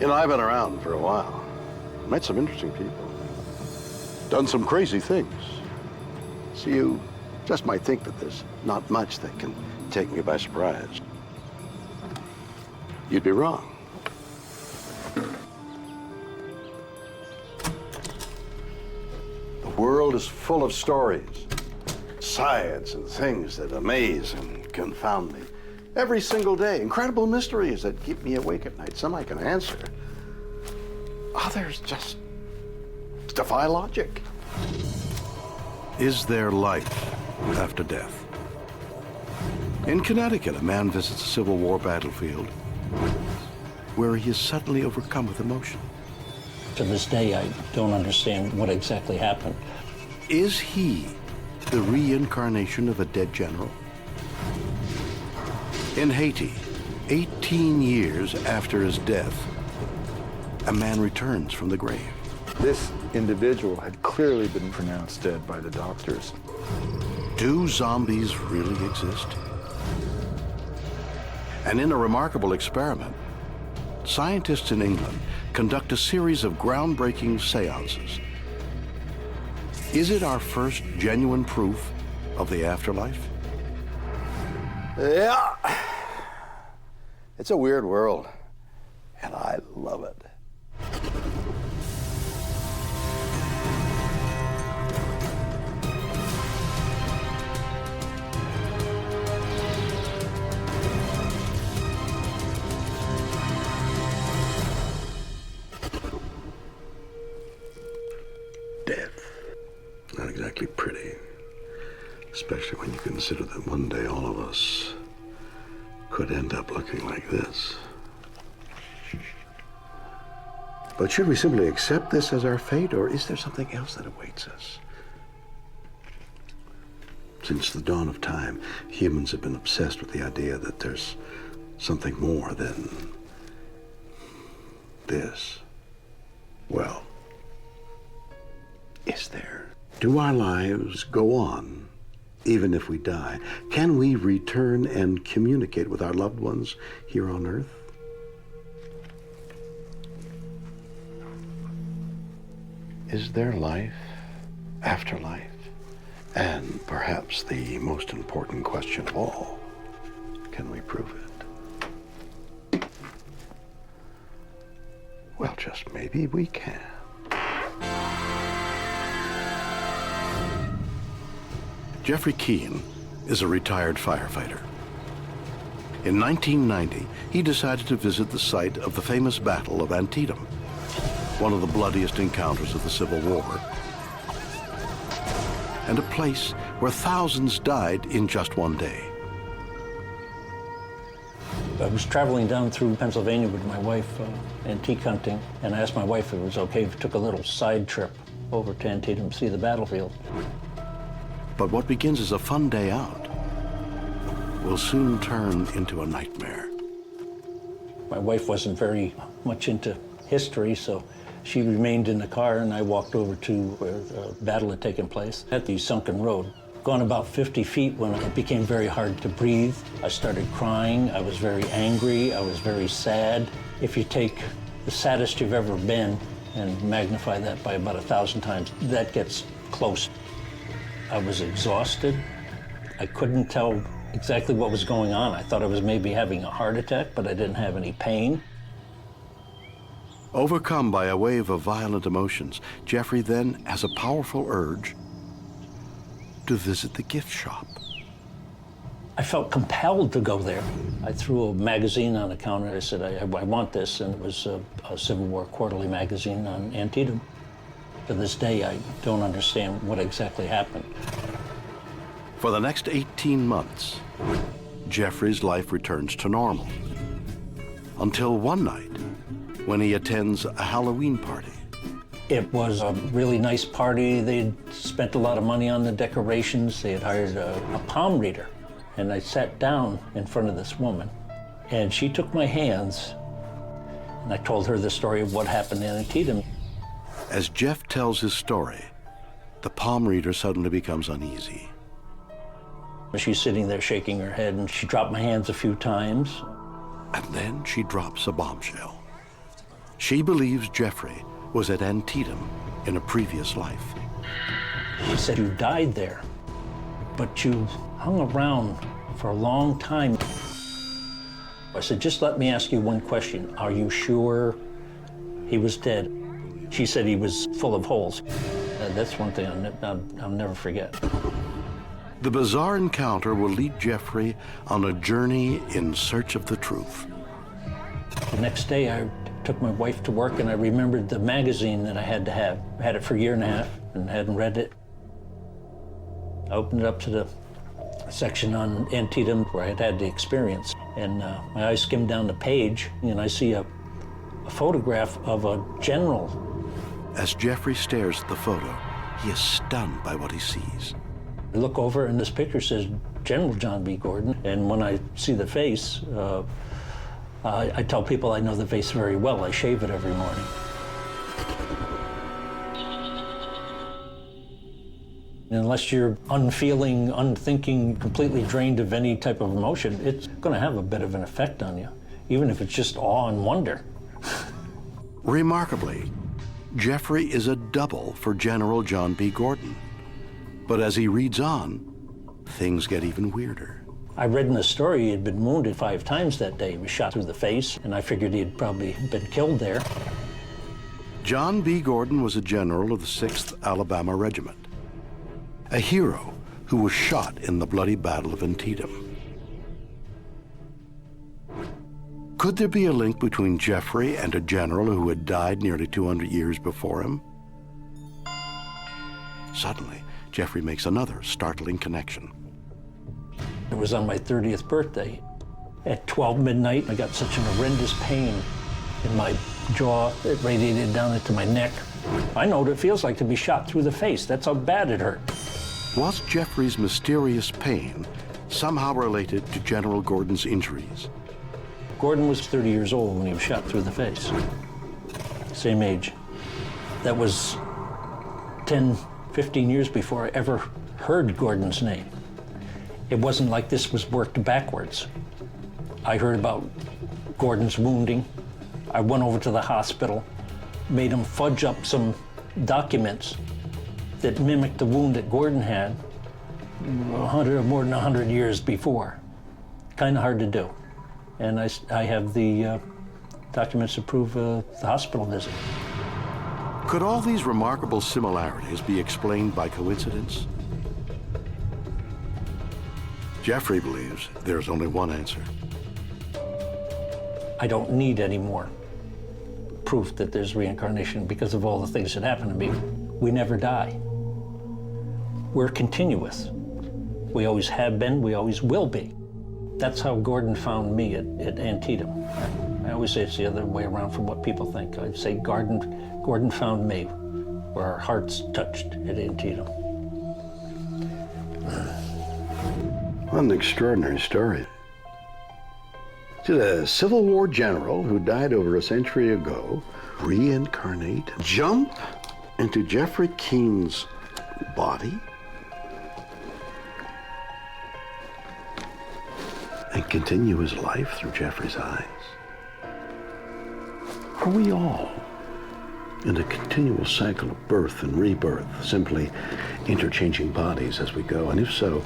You know, I've been around for a while. Met some interesting people. Done some crazy things. So you just might think that there's not much that can take me by surprise. You'd be wrong. The world is full of stories, science and things that amaze and confound me. Every single day, incredible mysteries that keep me awake at night. Some I can answer. Others just defy logic. Is there life after death? In Connecticut, a man visits a Civil War battlefield where he is suddenly overcome with emotion. To this day, I don't understand what exactly happened. Is he the reincarnation of a dead general? In Haiti, 18 years after his death, a man returns from the grave. This individual had clearly been pronounced dead by the doctors. Do zombies really exist? And in a remarkable experiment, scientists in England conduct a series of groundbreaking seances. Is it our first genuine proof of the afterlife? Yeah. It's a weird world, and I love it. Death. Not exactly pretty. Especially when you consider that one day all of us could end up looking like this. But should we simply accept this as our fate, or is there something else that awaits us? Since the dawn of time, humans have been obsessed with the idea that there's something more than this. Well, is there? Do our lives go on even if we die? Can we return and communicate with our loved ones here on Earth? Is there life after life? And perhaps the most important question of all, can we prove it? Well, just maybe we can. Jeffrey Keane is a retired firefighter. In 1990, he decided to visit the site of the famous Battle of Antietam, one of the bloodiest encounters of the Civil War, and a place where thousands died in just one day. I was traveling down through Pennsylvania with my wife, antique hunting, and I asked my wife if it was okay if we took a little side trip over to Antietam to see the battlefield. But what begins as a fun day out will soon turn into a nightmare. My wife wasn't very much into history, so she remained in the car, and I walked over to where the battle had taken place at the sunken road. Gone about 50 feet when it became very hard to breathe. I started crying. I was very angry. I was very sad. If you take the saddest you've ever been and magnify that by about 1,000 times, that gets close. I was exhausted. I couldn't tell exactly what was going on. I thought I was maybe having a heart attack, but I didn't have any pain. Overcome by a wave of violent emotions, Jeffrey then has a powerful urge to visit the gift shop. I felt compelled to go there. I threw a magazine on the counter. I said, I want this, and it was a Civil War quarterly magazine on Antietam. To this day, I don't understand what exactly happened. For the next 18 months, Jeffrey's life returns to normal. Until one night, when he attends a Halloween party. It was a really nice party. They'd spent a lot of money on the decorations. They had hired a palm reader. And I sat down in front of this woman, and she took my hands, and I told her the story of what happened in Antietam. As Jeff tells his story, the palm reader suddenly becomes uneasy. She's sitting there shaking her head, and she dropped my hands a few times. And then she drops a bombshell. She believes Jeffrey was at Antietam in a previous life. He said, you died there, but you hung around for a long time. I said, just let me ask you one question. Are you sure he was dead? She said he was full of holes. That's one thing I'll never forget. The bizarre encounter will lead Jeffrey on a journey in search of the truth. The next day, I took my wife to work, and I remembered the magazine that I had to have. I had it for a year and a half and hadn't read it. I opened it up to the section on Antietam where I had had the experience, and my eyes skimmed down the page, and I see a photograph of a general. As Jeffrey stares at the photo, he is stunned by what he sees. I look over, and this picture says General John B. Gordon, and when I see the face, I tell people I know the face very well. I shave it every morning. Unless you're unfeeling, unthinking, completely drained of any type of emotion, it's going to have a bit of an effect on you, even if it's just awe and wonder. Remarkably, Jeffrey is a double for General John B. Gordon. But as he reads on, things get even weirder. I read in the story he had been wounded 5 times that day. He was shot through the face, and I figured he had probably been killed there. John B. Gordon was a general of the 6th Alabama Regiment, a hero who was shot in the bloody Battle of Antietam. Could there be a link between Jeffrey and a general who had died nearly 200 years before him? Suddenly, Jeffrey makes another startling connection. It was on my 30th birthday. At 12 midnight, I got such an horrendous pain in my jaw. It radiated down into my neck. I know what it feels like to be shot through the face. That's how bad it hurt. Was Jeffrey's mysterious pain somehow related to General Gordon's injuries? Gordon was 30 years old when he was shot through the face. Same age. That was 10, 15 years before I ever heard Gordon's name. It wasn't like this was worked backwards. I heard about Gordon's wounding. I went over to the hospital, made him fudge up some documents that mimicked the wound that Gordon had more than 100 years before. Kind of hard to do. And I have the documents to prove the hospital visit. Could all these remarkable similarities be explained by coincidence? Jeffrey believes there's only one answer. I don't need any more proof that there's reincarnation because of all the things that happen to me. We never die. We're continuous. We always have been, we always will be. That's how Gordon found me at Antietam. I always say it's the other way around from what people think. I say Gordon found me where our hearts touched at Antietam. What an extraordinary story. Did a Civil War general who died over a century ago reincarnate, jump into Jeffrey Keene's body, and continue his life through Jeffrey's eyes? Are we all in a continual cycle of birth and rebirth, simply interchanging bodies as we go? And if so,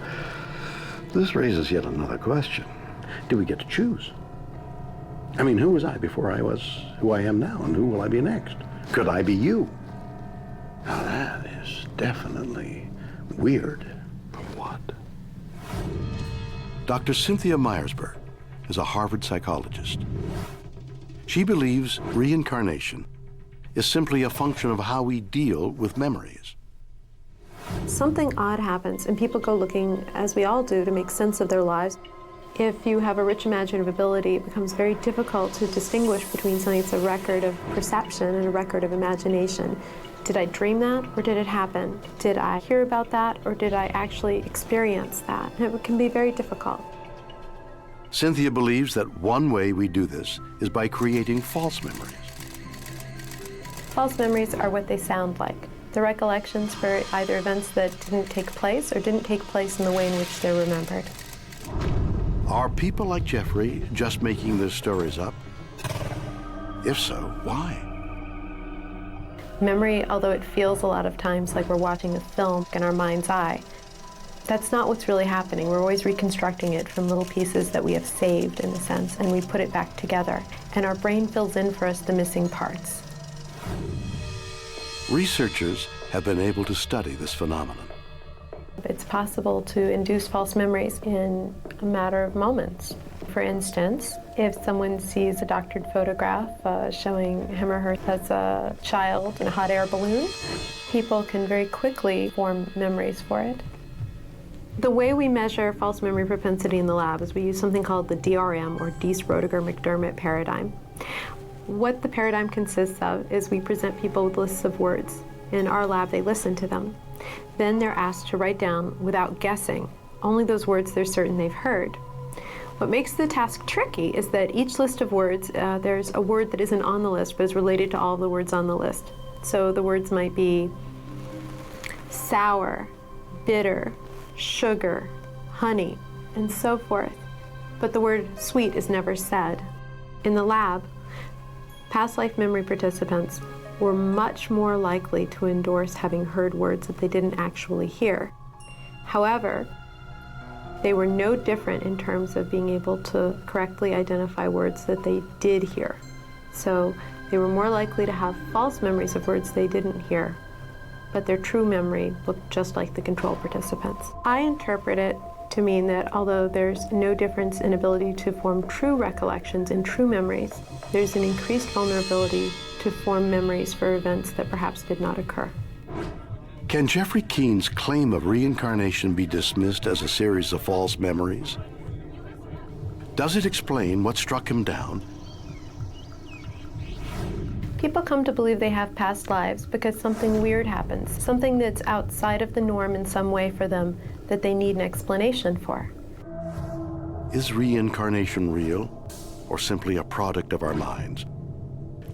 this raises yet another question. Do we get to choose? I mean, who was I before I was who I am now, and who will I be next? Could I be you? Now that is definitely weird, but what? Dr. Cynthia Myersberg is a Harvard psychologist. She believes reincarnation is simply a function of how we deal with memories. Something odd happens, and people go looking, as we all do, to make sense of their lives. If you have a rich imaginative ability, it becomes very difficult to distinguish between something that's a record of perception and a record of imagination. Did I dream that, or did it happen? Did I hear about that, or did I actually experience that? And it can be very difficult. Cynthia believes that one way we do this is by creating false memories. False memories are what they sound like. The recollections for either events that didn't take place or didn't take place in the way in which they're remembered. Are people like Jeffrey just making their stories up? If so, why? Memory, although it feels a lot of times like we're watching a film in our mind's eye, that's not what's really happening. We're always reconstructing it from little pieces that we have saved, in a sense, and we put it back together. And our brain fills in for us the missing parts. Researchers have been able to study this phenomenon. It's possible to induce false memories in a matter of moments. For instance, if someone sees a doctored photograph showing him or her as a child in a hot air balloon, people can very quickly form memories for it. The way we measure false memory propensity in the lab is we use something called the DRM, or Diess-Roediger-McDermott paradigm. What the paradigm consists of is we present people with lists of words. In our lab, they listen to them. Then they're asked to write down, without guessing, only those words they're certain they've heard. What makes the task tricky is that each list of words, there's a word that isn't on the list but is related to all the words on the list. So the words might be sour, bitter, sugar, honey, and so forth. But the word sweet is never said. In the lab, past life memory participants were much more likely to endorse having heard words that they didn't actually hear. However, they were no different in terms of being able to correctly identify words that they did hear. So they were more likely to have false memories of words they didn't hear, but their true memory looked just like the control participants. I interpret it to mean that although there's no difference in ability to form true recollections and true memories, there's an increased vulnerability to form memories for events that perhaps did not occur. Can Jeffrey Keen's claim of reincarnation be dismissed as a series of false memories? Does it explain what struck him down? People come to believe they have past lives because something weird happens, something that's outside of the norm in some way for them that they need an explanation for. Is reincarnation real, or simply a product of our minds?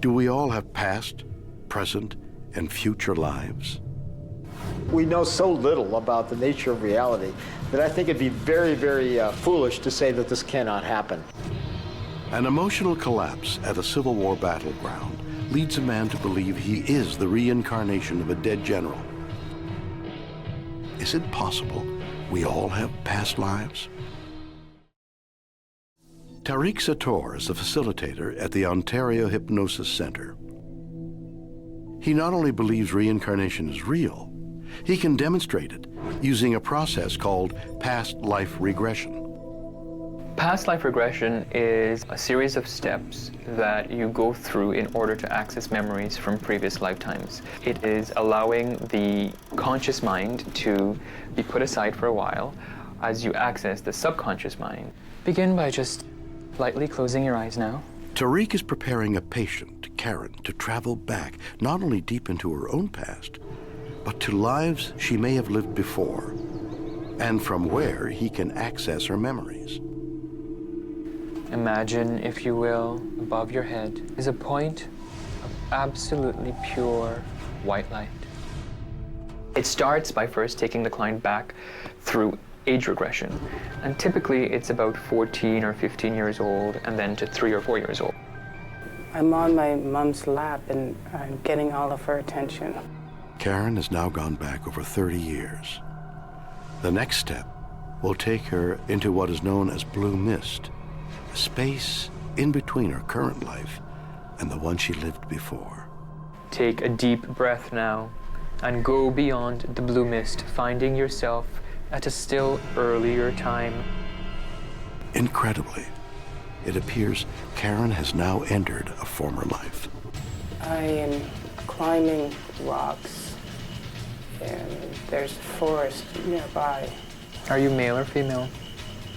Do we all have past, present, and future lives? We know so little about the nature of reality that I think it'd be very, very foolish to say that this cannot happen. An emotional collapse at a Civil War battleground leads a man to believe he is the reincarnation of a dead general. Is it possible we all have past lives? Tariq Sator is the facilitator at the Ontario Hypnosis Center. He not only believes reincarnation is real, he can demonstrate it using a process called past life regression. Past life regression is a series of steps that you go through in order to access memories from previous lifetimes. It is allowing the conscious mind to be put aside for a while as you access the subconscious mind. Begin by just lightly closing your eyes now. Tariq is preparing a patient, Karen, to travel back not only deep into her own past, but to lives she may have lived before, and from where he can access her memories. Imagine, if you will, above your head is a point of absolutely pure white light. It starts by first taking the client back through age regression. And typically it's about 14 or 15 years old and then to 3 or 4 years old. I'm on my mom's lap and I'm getting all of her attention. Karen has now gone back over 30 years. The next step will take her into what is known as blue mist, a space in between her current life and the one she lived before. Take a deep breath now and go beyond the blue mist, finding yourself at a still earlier time. Incredibly, it appears Karen has now entered a former life. I am climbing rocks and there's a forest nearby. Are you male or female?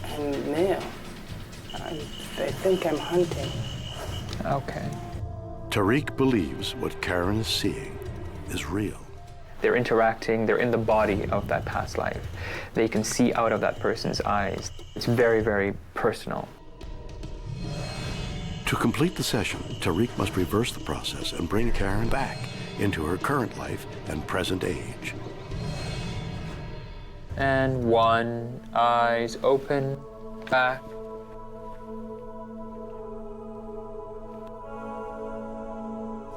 I'm male. I think I'm hunting. Okay. Tariq believes what Karen is seeing is real. They're interacting, they're in the body of that past life. They can see out of that person's eyes. It's very, very personal. To complete the session, Tariq must reverse the process and bring Karen back into her current life and present age. And 1, eyes open, back.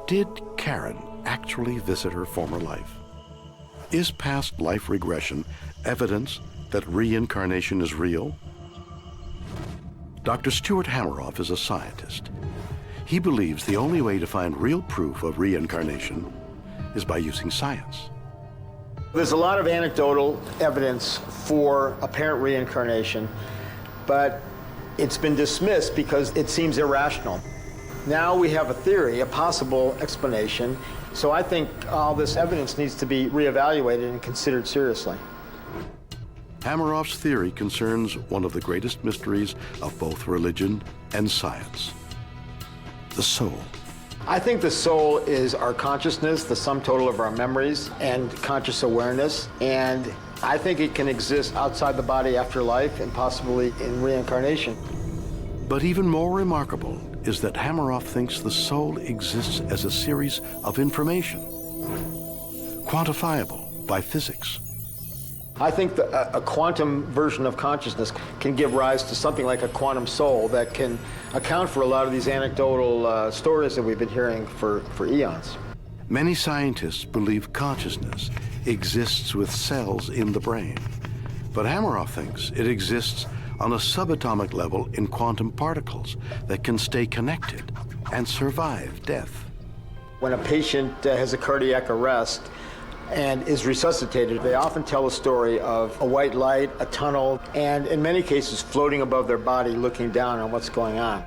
Did Karen actually visit her former life? Is past life regression evidence that reincarnation is real? Dr. Stuart Hameroff is a scientist. He believes the only way to find real proof of reincarnation is by using science. There's a lot of anecdotal evidence for apparent reincarnation, but it's been dismissed because it seems irrational. Now we have a theory, a possible explanation, so I think all this evidence needs to be reevaluated and considered seriously. Hameroff's theory concerns one of the greatest mysteries of both religion and science: the soul. I think the soul is our consciousness, the sum total of our memories and conscious awareness, and I think it can exist outside the body after life and possibly in reincarnation. But even more remarkable is that Hameroff thinks the soul exists as a series of information, quantifiable by physics. I think a quantum version of consciousness can give rise to something like a quantum soul that can account for a lot of these anecdotal stories that we've been hearing for eons. Many scientists believe consciousness exists with cells in the brain, but Hameroff thinks it exists on a subatomic level in quantum particles that can stay connected and survive death. When a patient has a cardiac arrest and is resuscitated, they often tell a story of a white light, a tunnel, and in many cases floating above their body looking down on what's going on.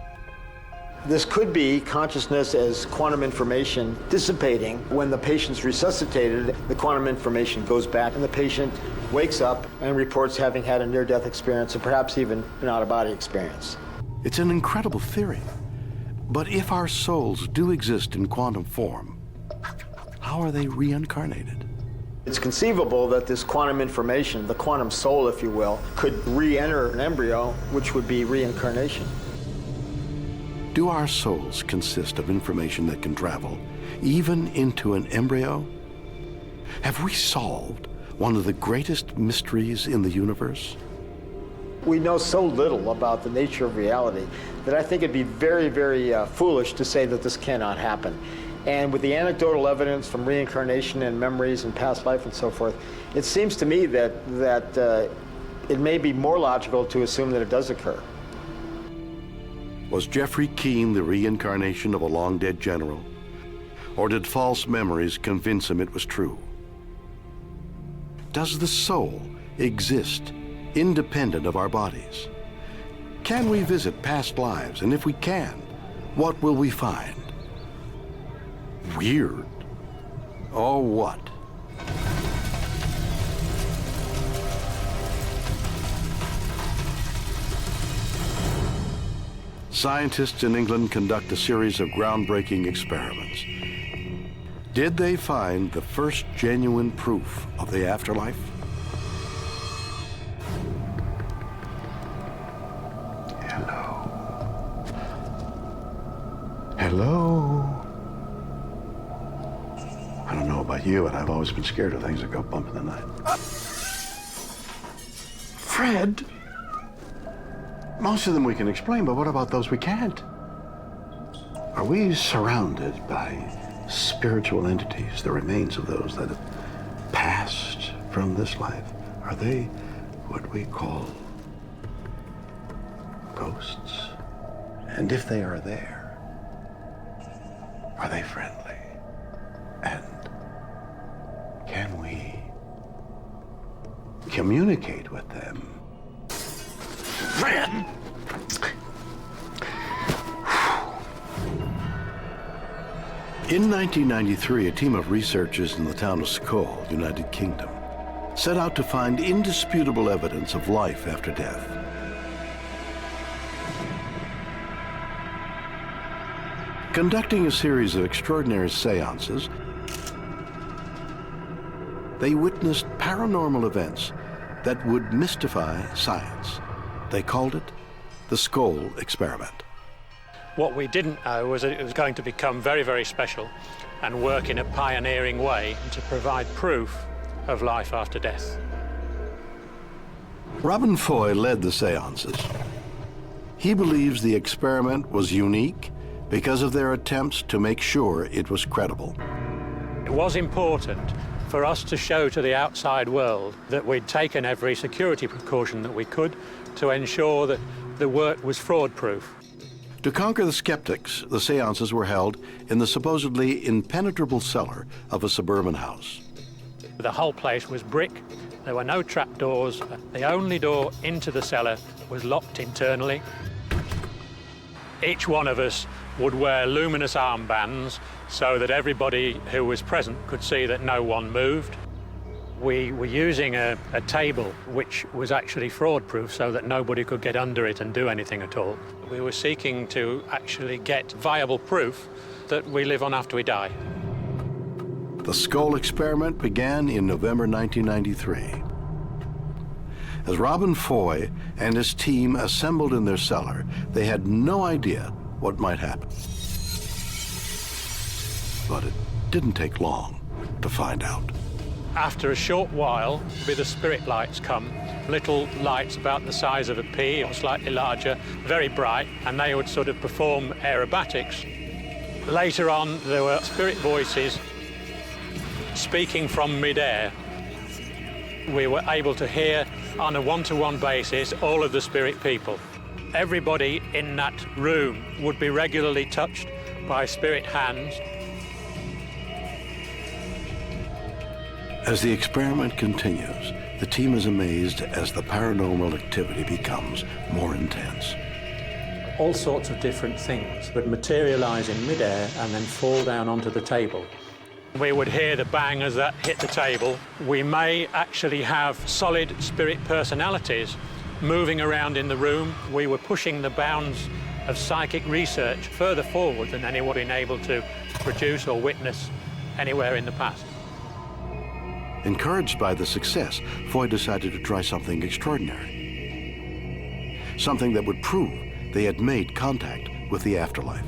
This could be consciousness as quantum information dissipating. When the patient's resuscitated, the quantum information goes back and the patient wakes up and reports having had a near-death experience or perhaps even an out-of-body experience. It's an incredible theory. But if our souls do exist in quantum form, how are they reincarnated? It's conceivable that this quantum information, the quantum soul, if you will, could re-enter an embryo, which would be reincarnation. Do our souls consist of information that can travel even into an embryo? Have we solved one of the greatest mysteries in the universe? We know so little about the nature of reality that I think it'd be very, very foolish to say that this cannot happen. And with the anecdotal evidence from reincarnation and memories and past life and so forth, it seems to me that it may be more logical to assume that it does occur. Was Jeffrey Keane the reincarnation of a long-dead general? Or did false memories convince him it was true? Does the soul exist independent of our bodies? Can we visit past lives? And if we can, what will we find? Weird? Or what? Scientists in England conduct a series of groundbreaking experiments. Did they find the first genuine proof of the afterlife? Hello. Hello. I don't know about you, but I've always been scared of things that go bump in the night. Fred! Most of them we can explain, but what about those we can't? Are we surrounded by spiritual entities, the remains of those that have passed from this life? Are they what we call ghosts? And if they are there, are they friendly? And can we communicate with them? Fred! In 1993, a team of researchers in the town of Scole, United Kingdom, set out to find indisputable evidence of life after death. Conducting a series of extraordinary seances, they witnessed paranormal events that would mystify science. They called it the Scole Experiment. What we didn't know was that it was going to become very, very special and work in a pioneering way to provide proof of life after death. Robin Foy led the seances. He believes the experiment was unique because of their attempts to make sure it was credible. It was important for us to show to the outside world that we'd taken every security precaution that we could to ensure that the work was fraud-proof. To conquer the skeptics, the seances were held in the supposedly impenetrable cellar of a suburban house. The whole place was brick. There were no trapdoors. The only door into the cellar was locked internally. Each one of us would wear luminous armbands so that everybody who was present could see that no one moved. We were using a table which was actually fraud-proof so that nobody could get under it and do anything at all. We were seeking to actually get viable proof that we live on after we die. The Scole Experiment began in November 1993. As Robin Foy and his team assembled in their cellar, they had no idea what might happen. But it didn't take long to find out. After a short while, the spirit lights come, little lights about the size of a pea or slightly larger, very bright, and they would sort of perform aerobatics. Later on, there were spirit voices speaking from mid-air. We were able to hear on a one-to-one basis all of the spirit people. Everybody in that room would be regularly touched by spirit hands. As the experiment continues, the team is amazed as the paranormal activity becomes more intense. All sorts of different things would materialize in midair and then fall down onto the table. We would hear the bang as that hit the table. We may actually have solid spirit personalities moving around in the room. We were pushing the bounds of psychic research further forward than anyone been able to produce or witness anywhere in the past. Encouraged by the success, Foy decided to try something extraordinary. Something that would prove they had made contact with the afterlife.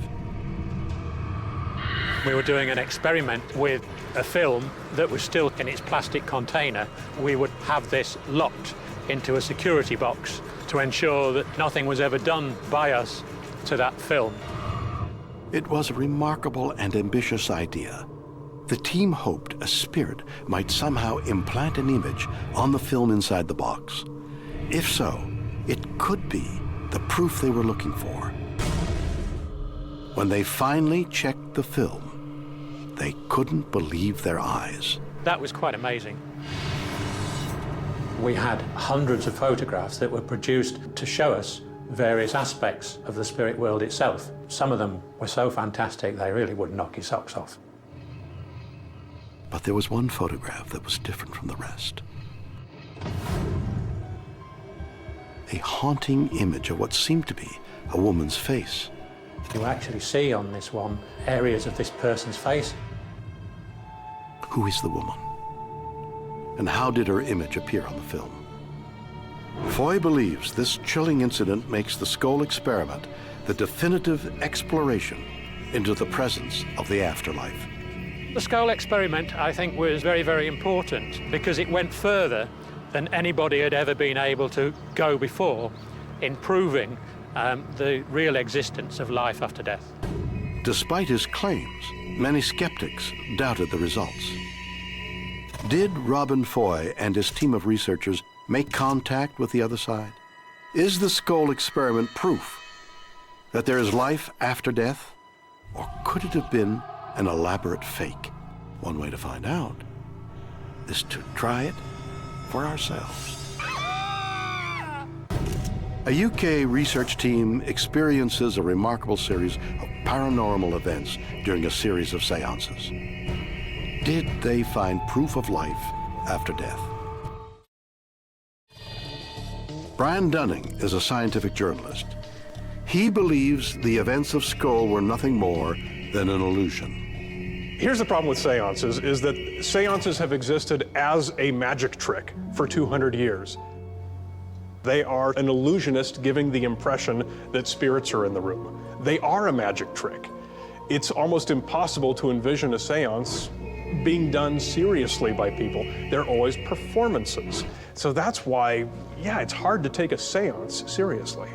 We were doing an experiment with a film that was still in its plastic container. We would have this locked into a security box to ensure that nothing was ever done by us to that film. It was a remarkable and ambitious idea. The team hoped a spirit might somehow implant an image on the film inside the box. If so, it could be the proof they were looking for. When they finally checked the film, they couldn't believe their eyes. That was quite amazing. We had hundreds of photographs that were produced to show us various aspects of the spirit world itself. Some of them were so fantastic they really would knock your socks off. But there was one photograph that was different from the rest. A haunting image of what seemed to be a woman's face. You actually see on this one areas of this person's face. Who is the woman? And how did her image appear on the film? Foy believes this chilling incident makes the Scole Experiment the definitive exploration into the presence of the afterlife. The Scole Experiment, I think, was very, very important because it went further than anybody had ever been able to go before in proving the real existence of life after death. Despite his claims, many skeptics doubted the results. Did Robin Foy and his team of researchers make contact with the other side? Is the Scole Experiment proof that there is life after death? Or could it have been an elaborate fake? One way to find out is to try it for ourselves. A UK research team experiences a remarkable series of paranormal events during a series of seances. Did they find proof of life after death? Brian Dunning is a scientific journalist. He believes the events of Scole were nothing more than an illusion. Here's the problem with seances, is that seances have existed as a magic trick for 200 years. They are an illusionist giving the impression that spirits are in the room. They are a magic trick. It's almost impossible to envision a seance being done seriously by people. They're always performances. So that's why, yeah, it's hard to take a seance seriously.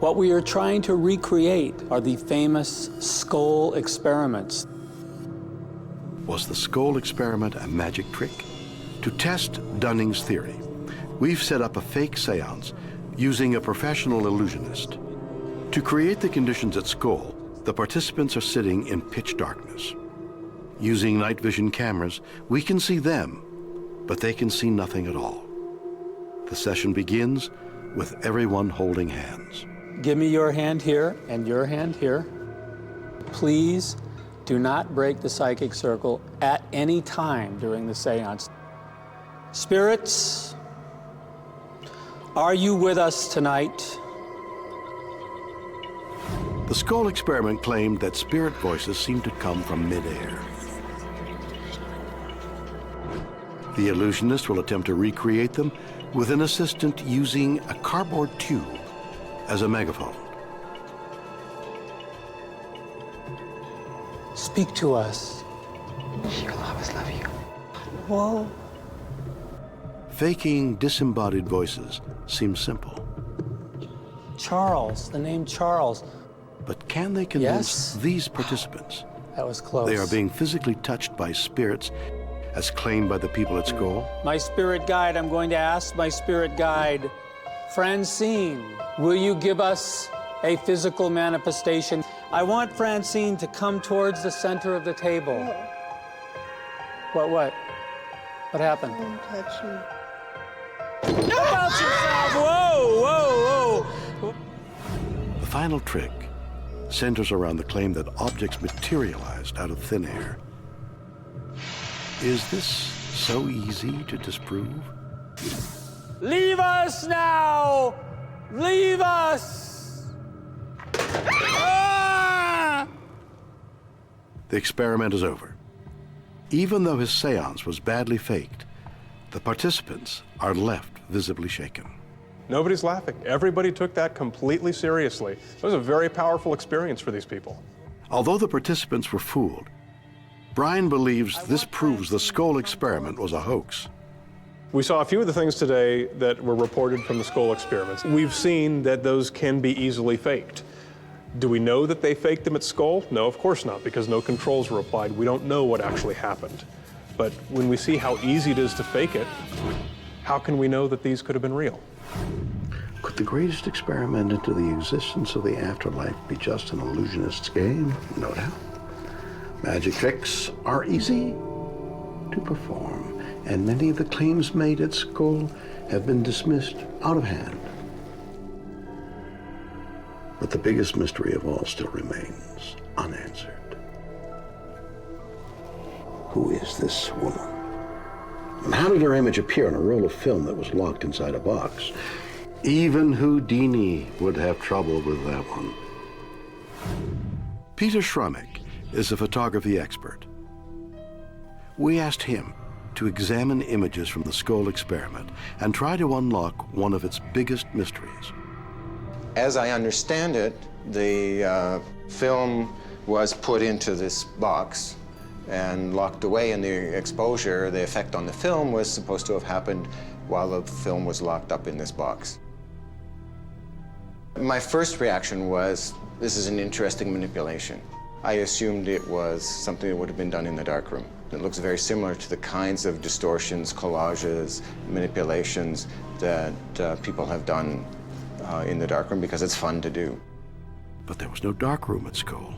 What we are trying to recreate are the famous Scole experiments. Was the Scole experiment a magic trick? To test Dunning's theory, we've set up a fake seance using a professional illusionist. To create the conditions at Scole, the participants are sitting in pitch darkness. Using night vision cameras, we can see them, but they can see nothing at all. The session begins with everyone holding hands. Give me your hand here and your hand here. Please do not break the psychic circle at any time during the seance. Spirits, are you with us tonight? The Scole experiment claimed that spirit voices seemed to come from midair. The illusionist will attempt to recreate them with an assistant using a cardboard tube as a megaphone. Speak to us. She will always love you. Whoa. Faking disembodied voices seems simple. Charles, the name Charles. But can they convince Yes. these participants That was close. they are being physically touched by spirits as claimed by the people at Scole? My spirit guide, I'm going to ask my spirit guide, Francine, will you give us a physical manifestation? I want Francine to come towards the center of the table. What? What happened? Don't touch me. About yourself! Whoa, whoa, whoa! The final trick centers around the claim that objects materialized out of thin air. Is this so easy to disprove? Leave us now! Leave us! Ah! The experiment is over. Even though his seance was badly faked, the participants are left visibly shaken. Nobody's laughing. Everybody took that completely seriously. It was a very powerful experience for these people. Although the participants were fooled, Brian believes this proves the Scole experiment was a hoax. We saw a few of the things today that were reported from the Scole experiments. We've seen that those can be easily faked. Do we know that they faked them at Scole? No, of course not, because no controls were applied. We don't know what actually happened. But when we see how easy it is to fake it, how can we know that these could have been real? Could the greatest experiment into the existence of the afterlife be just an illusionist's game? No doubt. Magic tricks are easy to perform, and many of the claims made at Scole have been dismissed out of hand. But the biggest mystery of all still remains unanswered. Who is this woman? And how did her image appear on a roll of film that was locked inside a box? Even Houdini would have trouble with that one. Peter Schramek is a photography expert. We asked him to examine images from the Scole experiment and try to unlock one of its biggest mysteries. As I understand it, the film was put into this box and locked away, and the exposure, the effect on the film, was supposed to have happened while the film was locked up in this box. My first reaction was, this is an interesting manipulation. I assumed it was something that would have been done in the darkroom. It looks very similar to the kinds of distortions, collages, manipulations that people have done in the darkroom because it's fun to do. But there was no darkroom at Scole.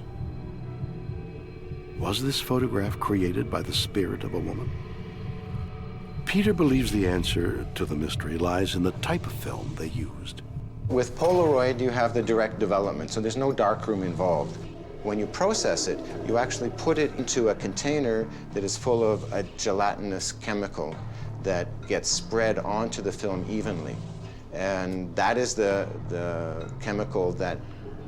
Was this photograph created by the spirit of a woman? Peter believes the answer to the mystery lies in the type of film they used. With Polaroid, you have the direct development, so there's no darkroom involved. When you process it, you actually put it into a container that is full of a gelatinous chemical that gets spread onto the film evenly. And that is the chemical that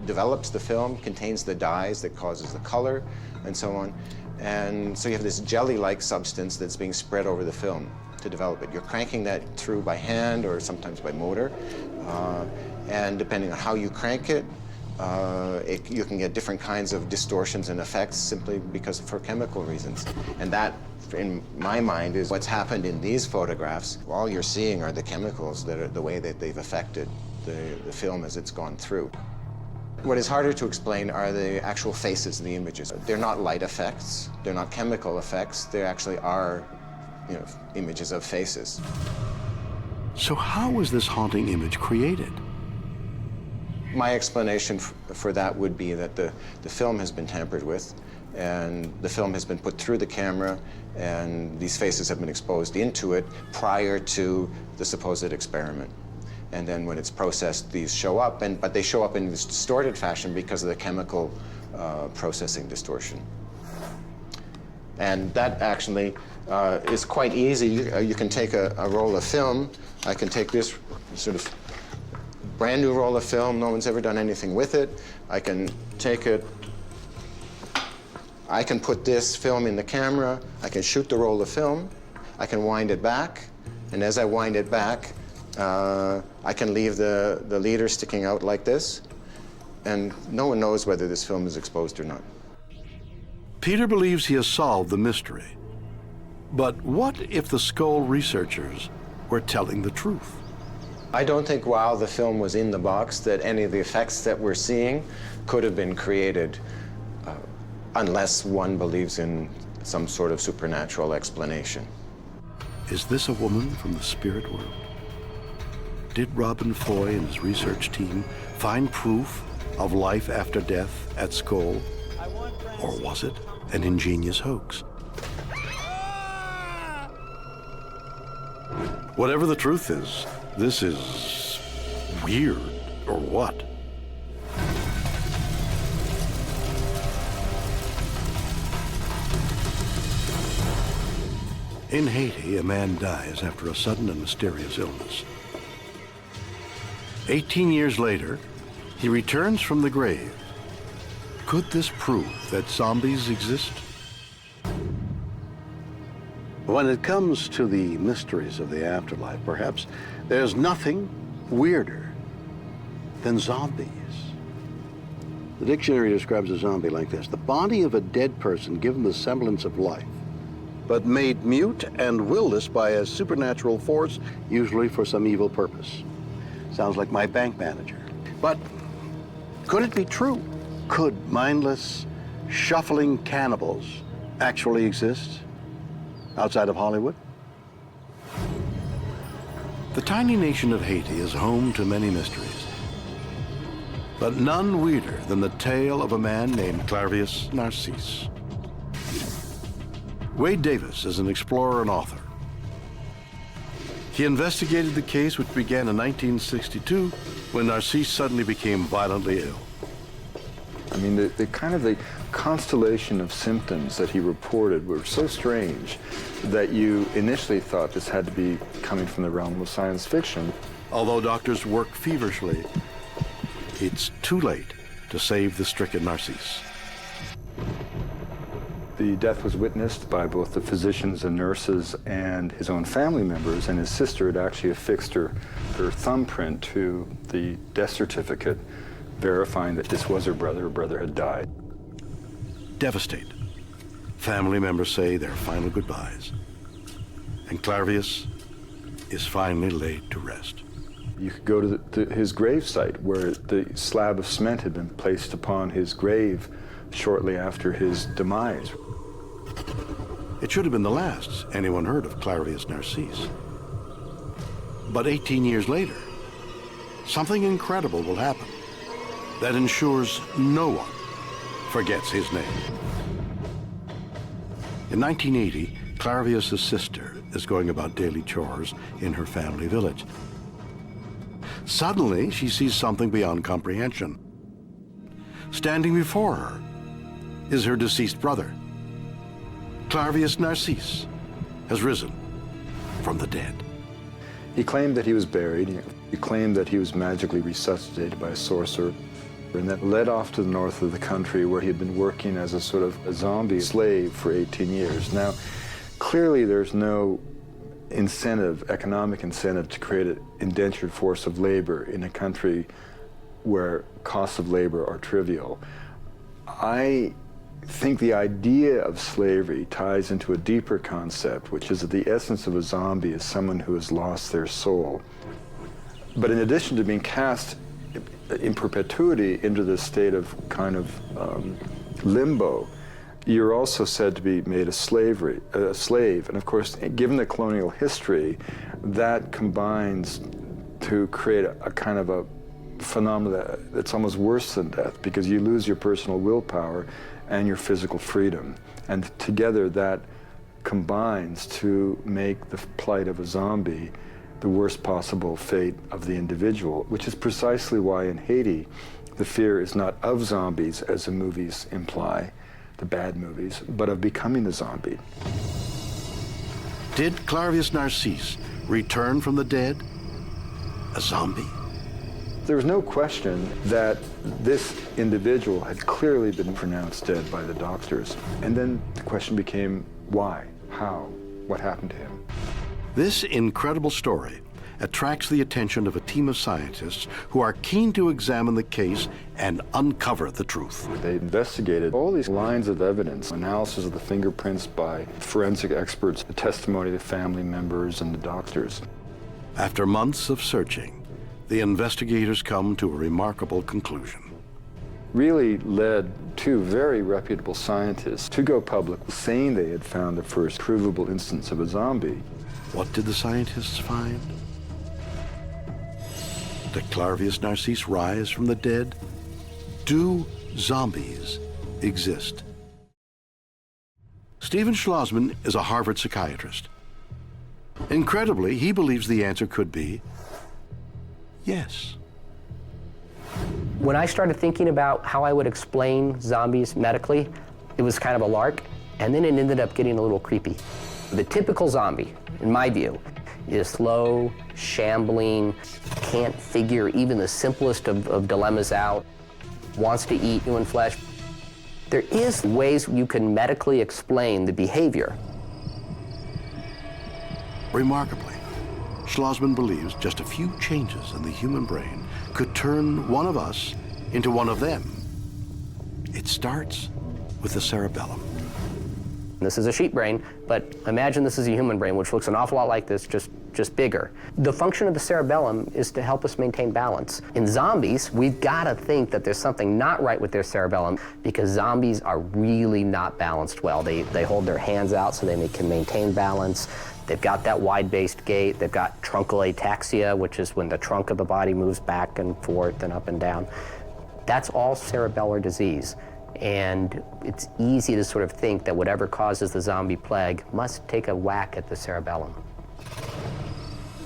develops the film, contains the dyes that causes the color, and so on. And so you have this jelly-like substance that's being spread over the film to develop it. You're cranking that through by hand or sometimes by motor. And depending on how you crank it, you can get different kinds of distortions and effects simply because for chemical reasons. And that, in my mind, is what's happened in these photographs. All you're seeing are the chemicals that are the way that they've affected the film as it's gone through. What is harder to explain are the actual faces in the images. They're not light effects, they're not chemical effects, they actually are, images of faces. So how was this haunting image created? My explanation for that would be that the film has been tampered with, and the film has been put through the camera, and these faces have been exposed into it prior to the supposed experiment. And then when it's processed, these show up, but they show up in this distorted fashion because of the chemical processing distortion. And that actually is quite easy. You can take a roll of film. I can take this sort of brand new roll of film. No one's ever done anything with it. I can take it. I can put this film in the camera. I can shoot the roll of film. I can wind it back. And as I wind it back, I can leave the leader sticking out like this, and no one knows whether this film is exposed or not. Peter believes he has solved the mystery. But what if the Scole researchers were telling the truth? I don't think while the film was in the box that any of the effects that we're seeing could have been created unless one believes in some sort of supernatural explanation. Is this a woman from the spirit world? Did Robin Foy and his research team find proof of life after death at Scole? Or was it an ingenious hoax? Whatever the truth is, this is weird, or what? In Haiti, a man dies after a sudden and mysterious illness. 18 years later, he returns from the grave. Could this prove that zombies exist? When it comes to the mysteries of the afterlife, perhaps there's nothing weirder than zombies. The dictionary describes a zombie like this: the body of a dead person given the semblance of life, but made mute and willless by a supernatural force, usually for some evil purpose. Sounds like my bank manager. But could it be true? Could mindless, shuffling cannibals actually exist outside of Hollywood? The tiny nation of Haiti is home to many mysteries, but none weirder than the tale of a man named Clairvius Narcisse. Wade Davis is an explorer and author. He investigated the case, which began in 1962 when Narcisse suddenly became violently ill. I mean, the constellation of symptoms that he reported were so strange that you initially thought this had to be coming from the realm of science fiction. Although doctors work feverishly, it's too late to save the stricken Narcisse. The death was witnessed by both the physicians and nurses and his own family members, and his sister had actually affixed her thumbprint to the death certificate, verifying that this was her brother had died. Devastated, family members say their final goodbyes, and Clairvius is finally laid to rest. You could go to his grave site, where the slab of cement had been placed upon his grave shortly after his demise. It should have been the last anyone heard of Clairvius Narcisse. But 18 years later, something incredible will happen that ensures no one forgets his name. In 1980, Clairvius' sister is going about daily chores in her family village. Suddenly, she sees something beyond comprehension. Standing before her is her deceased brother. Clairvius Narcisse has risen from the dead. He claimed that he was buried. He claimed that he was magically resuscitated by a sorcerer, and that led off to the north of the country, where he had been working as a sort of a zombie slave for 18 years. Now, clearly there's no incentive, economic incentive, to create an indentured force of labor in a country where costs of labor are trivial. I think the idea of slavery ties into a deeper concept, which is that the essence of a zombie is someone who has lost their soul. But in addition to being cast in perpetuity into this state of kind of limbo, you're also said to be made a slave. And of course, given the colonial history, that combines to create a kind of a phenomena that's almost worse than death, because you lose your personal willpower and your physical freedom. And together that combines to make the plight of a zombie the worst possible fate of the individual, which is precisely why in Haiti, the fear is not of zombies, as the movies imply, the bad movies, but of becoming the zombie. Did Clairvius Narcisse return from the dead a zombie? There was no question that this individual had clearly been pronounced dead by the doctors. And then the question became, why? How? What happened to him? This incredible story attracts the attention of a team of scientists who are keen to examine the case and uncover the truth. They investigated all these lines of evidence, analysis of the fingerprints by forensic experts, the testimony of the family members and the doctors. After months of searching, the investigators come to a remarkable conclusion. Really led two very reputable scientists to go public saying they had found the first provable instance of a zombie. What did the scientists find? Did Clairvius Narcisse rise from the dead? Do zombies exist? Stephen Schlossman is a Harvard psychiatrist. Incredibly, he believes the answer could be yes. When I started thinking about how I would explain zombies medically, it was kind of a lark, and then it ended up getting a little creepy. The typical zombie, in my view, is slow, shambling, can't figure even the simplest of dilemmas out, wants to eat human flesh. There is ways you can medically explain the behavior. Remarkably, Schlossman believes just a few changes in the human brain could turn one of us into one of them. It starts with the cerebellum. This is a sheep brain, but imagine this is a human brain, which looks an awful lot like this, just bigger. The function of the cerebellum is to help us maintain balance. In zombies, we've got to think that there's something not right with their cerebellum, because zombies are really not balanced well. They hold their hands out so they can maintain balance. They've got that wide-based gait. They've got truncal ataxia, which is when the trunk of the body moves back and forth and up and down. That's all cerebellar disease. And it's easy to sort of think that whatever causes the zombie plague must take a whack at the cerebellum.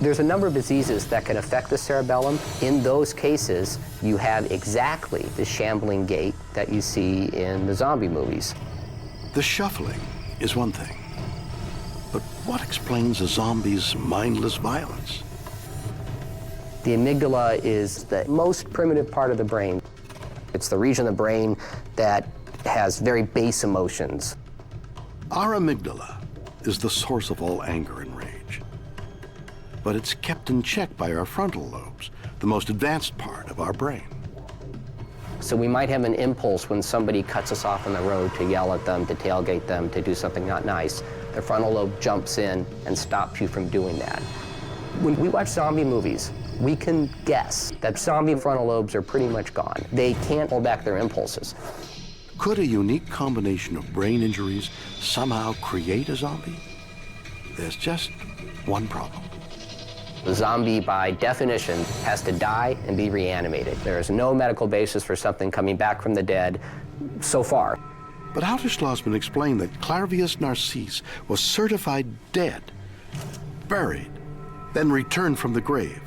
There's a number of diseases that can affect the cerebellum. In those cases, you have exactly the shambling gait that you see in the zombie movies. The shuffling is one thing, but what explains a zombie's mindless violence? The amygdala is the most primitive part of the brain. It's the region of the brain that has very base emotions. Our amygdala is the source of all anger and rage. But it's kept in check by our frontal lobes, the most advanced part of our brain. So we might have an impulse when somebody cuts us off on the road to yell at them, to tailgate them, to do something not nice. The frontal lobe jumps in and stops you from doing that. When we watch zombie movies, we can guess that zombie frontal lobes are pretty much gone. They can't hold back their impulses. Could a unique combination of brain injuries somehow create a zombie? There's just one problem. The zombie, by definition, has to die and be reanimated. There is no medical basis for something coming back from the dead so far. But how does Schlossman explain that Clairvius Narcisse was certified dead, buried, then returned from the grave?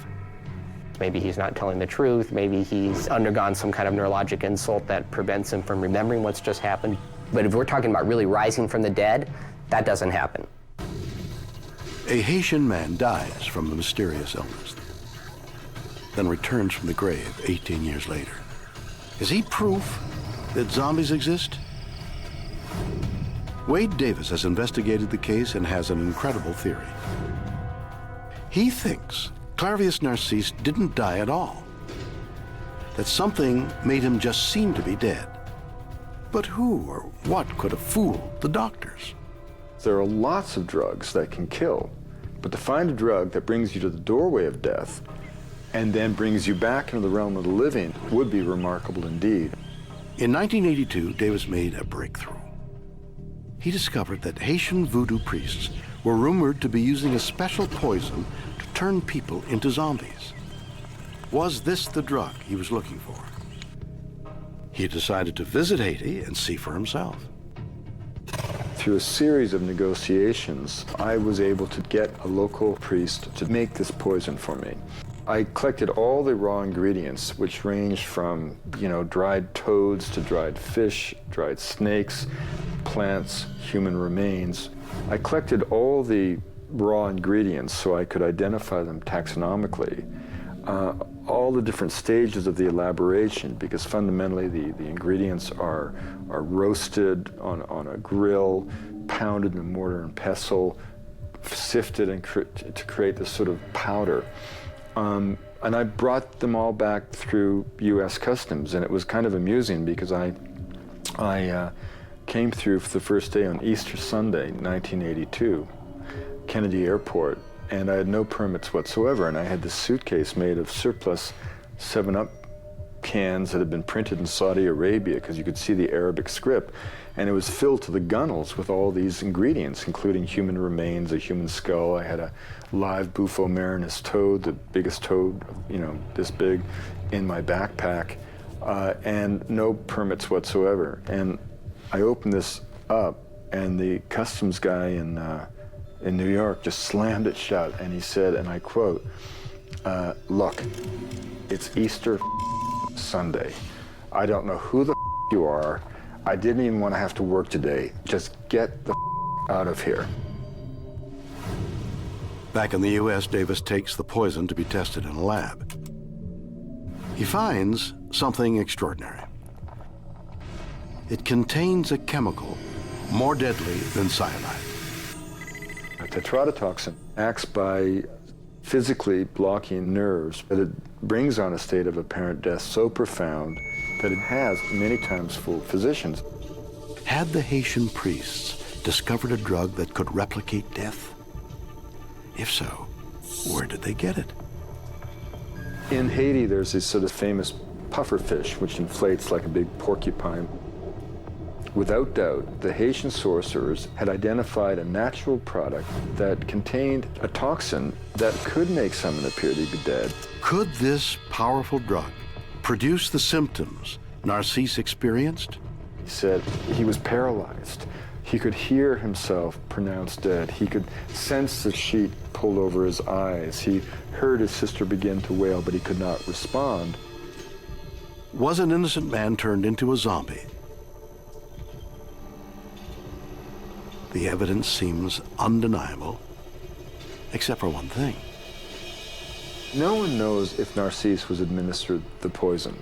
Maybe he's not telling the truth. Maybe he's undergone some kind of neurologic insult that prevents him from remembering what's just happened. But if we're talking about really rising from the dead, that doesn't happen. A Haitian man dies from a mysterious illness, then returns from the grave 18 years later. Is he proof that zombies exist? Wade Davis has investigated the case and has an incredible theory. He thinks Clairvius Narcisse didn't die at all, that something made him just seem to be dead. But who or what could have fooled the doctors? There are lots of drugs that can kill, but to find a drug that brings you to the doorway of death and then brings you back into the realm of the living would be remarkable indeed. In 1982, Davis made a breakthrough. He discovered that Haitian voodoo priests were rumored to be using a special poison to turn people into zombies. Was this the drug he was looking for? He decided to visit Haiti and see for himself. Through a series of negotiations, I was able to get a local priest to make this poison for me. I collected all the raw ingredients, which ranged from, dried toads to dried fish, dried snakes, plants, human remains. I collected all the raw ingredients so I could identify them taxonomically. All the different stages of the elaboration, because fundamentally the ingredients are roasted on a grill, pounded in a mortar and pestle, sifted to create this sort of powder. And I brought them all back through U.S. Customs, and it was kind of amusing because I came through for the first day on Easter Sunday, 1982, Kennedy Airport, and I had no permits whatsoever, and I had this suitcase made of surplus 7-Up cans that had been printed in Saudi Arabia because you could see the Arabic script, and it was filled to the gunnels with all these ingredients, including human remains, a human skull. I had a live Bufo marinus toad, the biggest toad, this big, in my backpack, and no permits whatsoever. And I opened this up, and the customs guy in New York just slammed it shut, and he said, and I quote, "Look, it's Easter Sunday. I don't know who the you are. I didn't even want to have to work today. Just get the out of here." Back in the U.S., Davis takes the poison to be tested in a lab. He finds something extraordinary. It contains a chemical more deadly than cyanide. A tetrodotoxin acts by physically blocking nerves, but it brings on a state of apparent death so profound that it has many times fooled physicians. Had the Haitian priests discovered a drug that could replicate death? If so, where did they get it? In Haiti, there's this sort of famous pufferfish, which inflates like a big porcupine. Without doubt, the Haitian sorcerers had identified a natural product that contained a toxin that could make someone appear to be dead. Could this powerful drug produce the symptoms Narcisse experienced? He said he was paralyzed. He could hear himself pronounced dead. He could sense the sheet pulled over his eyes. He heard his sister begin to wail, but he could not respond. Was an innocent man turned into a zombie? The evidence seems undeniable, except for one thing. No one knows if Narcisse was administered the poison.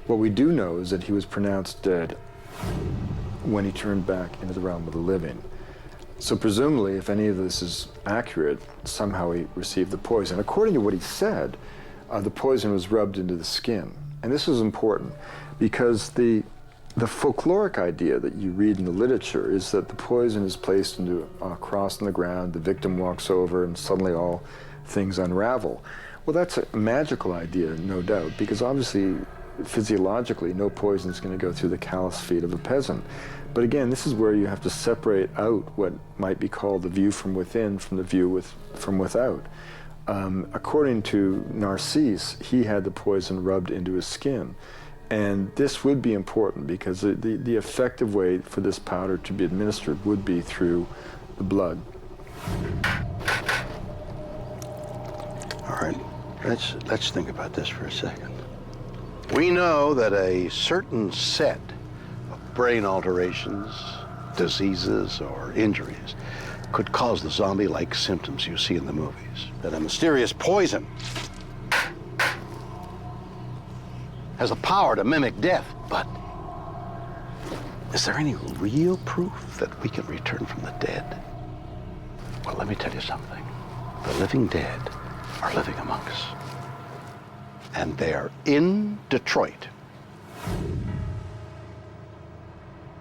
What we do know is that he was pronounced dead when he turned back into the realm of the living. So presumably, if any of this is accurate, somehow he received the poison. According to what he said, the poison was rubbed into the skin. And this is important because the folkloric idea that you read in the literature is that the poison is placed into a cross on the ground, the victim walks over, and suddenly all things unravel. Well, that's a magical idea, no doubt, because obviously, physiologically, no poison is going to go through the callous feet of a peasant. But again, this is where you have to separate out what might be called the view from within from the view from without. According to Narcisse, he had the poison rubbed into his skin. And this would be important because the effective way for this powder to be administered would be through the blood. All right, let's think about this for a second. We know that a certain set of brain alterations, diseases, or injuries could cause the zombie-like symptoms you see in the movies. That a mysterious poison has the power to mimic death, but is there any real proof that we can return from the dead? Well, let me tell you something. The living dead are living among us. And they are in Detroit.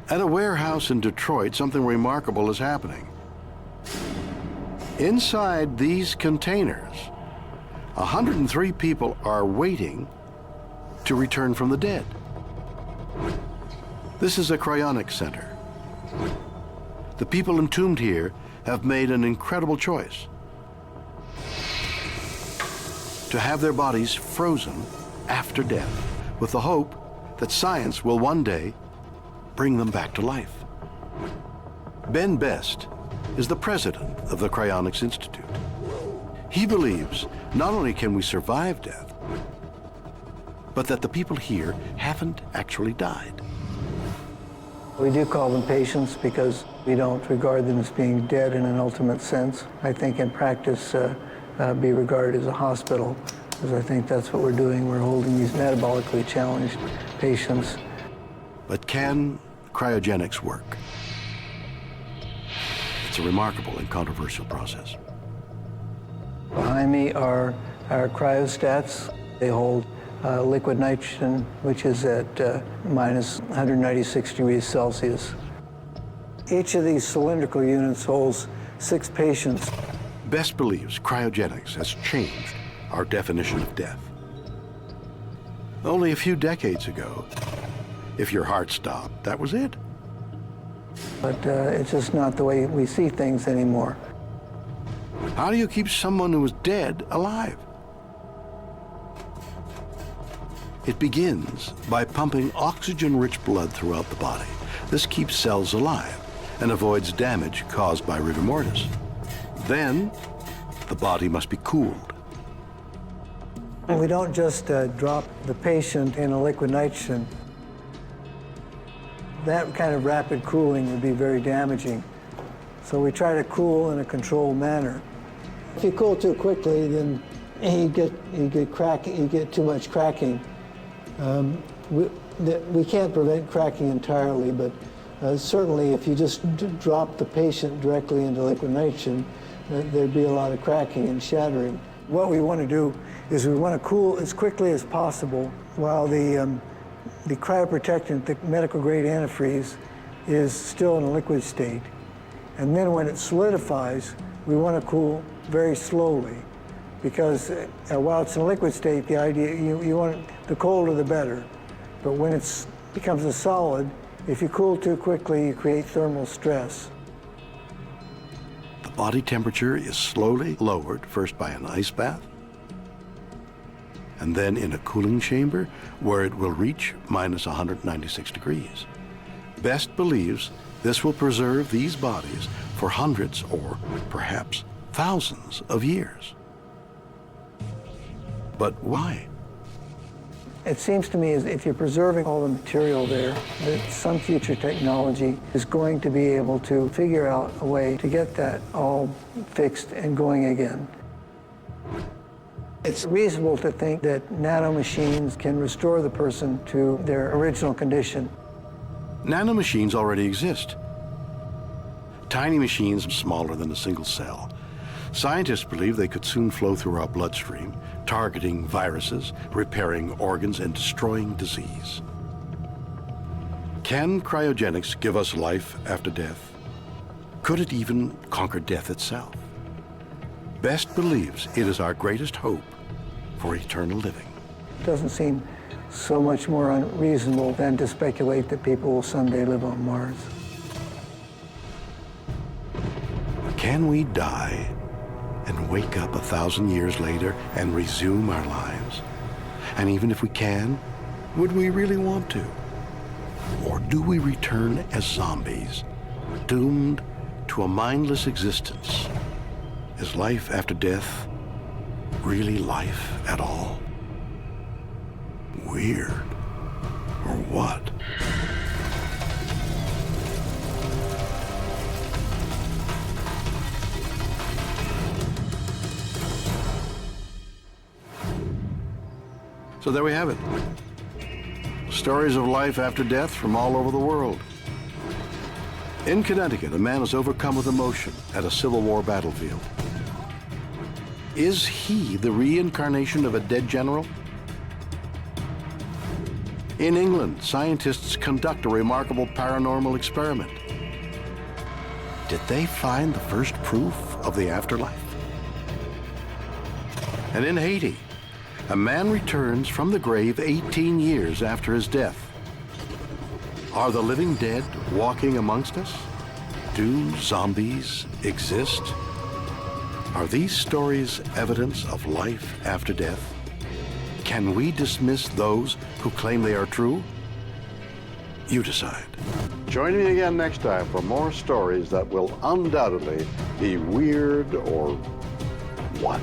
At a warehouse in Detroit, something remarkable is happening. Inside these containers 103 people are waiting to return from the dead. This is a cryogenics center. The people entombed here have made an incredible choice: to have their bodies frozen after death, with the hope that science will one day bring them back to life. Ben Best is the president of the Cryonics Institute. He believes not only can we survive death, but that the people here haven't actually died. We do call them patients because we don't regard them as being dead in an ultimate sense. I think in practice, be regarded as a hospital, because I think that's what we're doing. We're holding these metabolically challenged patients. But can cryogenics work? It's a remarkable and controversial process. Behind me are our cryostats. They hold liquid nitrogen, which is at minus 196 degrees Celsius. Each of these cylindrical units holds 6 patients. Best believes cryogenics has changed our definition of death. Only a few decades ago, if your heart stopped, that was it. But it's just not the way we see things anymore. How do you keep someone who is dead alive? It begins by pumping oxygen-rich blood throughout the body. This keeps cells alive and avoids damage caused by rigor mortis. Then, the body must be cooled. And we don't just drop the patient in a liquid nitrogen. That kind of rapid cooling would be very damaging. So we try to cool in a controlled manner. If you cool too quickly, then you get too much cracking. We can't prevent cracking entirely, but certainly if you just drop the patient directly into liquid nitrogen, there'd be a lot of cracking and shattering. What we want to do is we want to cool as quickly as possible while the cryoprotectant, the medical grade antifreeze, is still in a liquid state. And then when it solidifies, we want to cool very slowly, because while it's in a liquid state, the idea, you want it, the colder the better. But when it becomes a solid, if you cool too quickly, you create thermal stress. The body temperature is slowly lowered, first by an ice bath, and then in a cooling chamber where it will reach minus 196 degrees. Best believes this will preserve these bodies for hundreds or perhaps thousands of years. But why? It seems to me as if you're preserving all the material there, that some future technology is going to be able to figure out a way to get that all fixed and going again. It's reasonable to think that nanomachines can restore the person to their original condition. Nanomachines already exist. Tiny machines smaller than a single cell. Scientists believe they could soon flow through our bloodstream, targeting viruses, repairing organs, and destroying disease. Can cryogenics give us life after death? Could it even conquer death itself? Best believes it is our greatest hope for eternal living. It doesn't seem so much more unreasonable than to speculate that people will someday live on Mars. Can we die and wake up 1,000 years later and resume our lives? And even if we can, would we really want to? Or do we return as zombies, doomed to a mindless existence? Is life after death really life at all? Weird. Or what? So there we have it. Stories of life after death from all over the world. In Connecticut, a man is overcome with emotion at a Civil War battlefield. Is he the reincarnation of a dead general? In England, scientists conduct a remarkable paranormal experiment. Did they find the first proof of the afterlife? And in Haiti, a man returns from the grave 18 years after his death. Are the living dead walking amongst us? Do zombies exist? Are these stories evidence of life after death? Can we dismiss those who claim they are true? You decide. Join me again next time for more stories that will undoubtedly be weird or what?